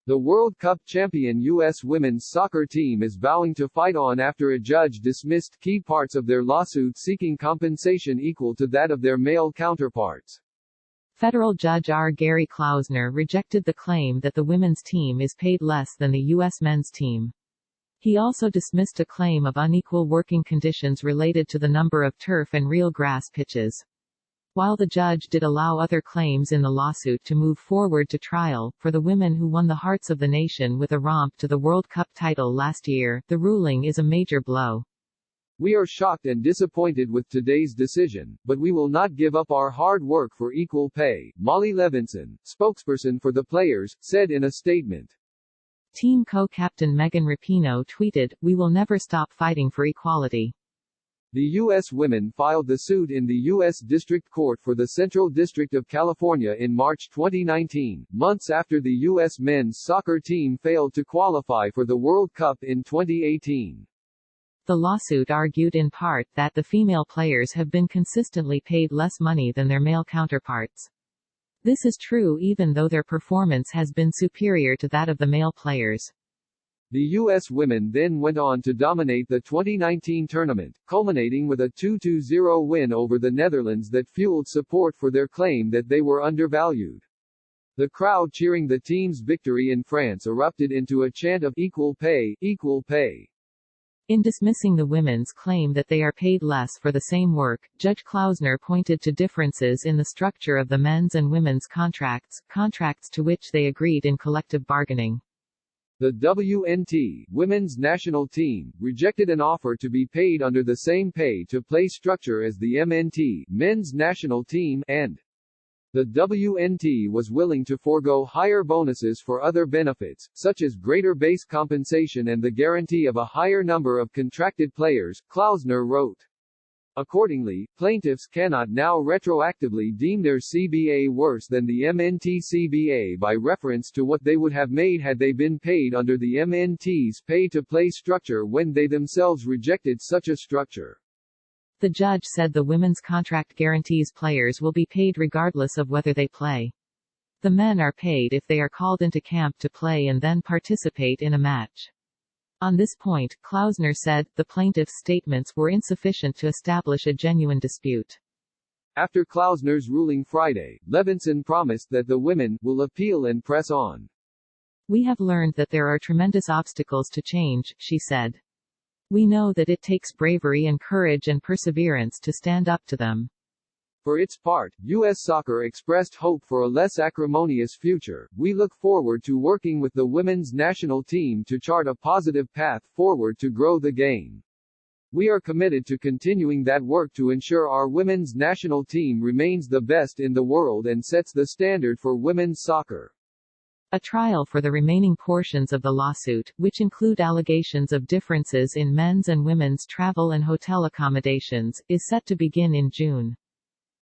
The World Cup champion U.S. women's soccer team is vowing to fight on after a judge dismissed key parts of their lawsuit seeking compensation equal to that of their male counterparts. Federal Judge R. Gary Klausner rejected the claim that the women's team is paid less than the U.S. men's team. He also dismissed a claim of unequal working conditions related to the number of turf and real grass pitches. While the judge did allow other claims in the lawsuit to move forward to trial, for the women who won the hearts of the nation with a romp to the World Cup title last year, the ruling is a major blow. We are shocked and disappointed with today's decision, but we will not give up our hard work for equal pay, Molly Levinson, spokesperson for the players, said in a statement. Team co-captain Megan Rapinoe tweeted, "We will never stop fighting for equality." The U.S. women filed the suit in the U.S. District Court for the Central District of California in March 2019, months after the U.S. men's soccer team failed to qualify for the World Cup in 2018. The lawsuit argued in part that the female players have been consistently paid less money than their male counterparts. This is true even though their performance has been superior to that of the male players. The U.S. women then went on to dominate the 2019 tournament, culminating with a 2-0 win over the Netherlands that fueled support for their claim that they were undervalued. The crowd cheering the team's victory in France erupted into a chant of "Equal pay, equal pay." In dismissing the women's claim that they are paid less for the same work, Judge Klausner pointed to differences in the structure of the men's and women's contracts to which they agreed in collective bargaining. The WNT, women's national team, rejected an offer to be paid under the same pay-to-play structure as the MNT, men's national team, and the WNT was willing to forego higher bonuses for other benefits, such as greater base compensation and the guarantee of a higher number of contracted players, Klausner wrote. Accordingly, plaintiffs cannot now retroactively deem their CBA worse than the MNT CBA by reference to what they would have made had they been paid under the MNT's pay-to-play structure when they themselves rejected such a structure. The judge said the women's contract guarantees players will be paid regardless of whether they play. The men are paid if they are called into camp to play and then participate in a match. On this point, Klausner said, the plaintiff's statements were insufficient to establish a genuine dispute. After Klausner's ruling Friday, Levinson promised that the women will appeal and press on. "We have learned that there are tremendous obstacles to change," she said. "We know that it takes bravery and courage and perseverance to stand up to them." For its part, U.S. Soccer expressed hope for a less acrimonious future. "We look forward to working with the women's national team to chart a positive path forward to grow the game. We are committed to continuing that work to ensure our women's national team remains the best in the world and sets the standard for women's soccer." A trial for the remaining portions of the lawsuit, which include allegations of differences in men's and women's travel and hotel accommodations, is set to begin in June.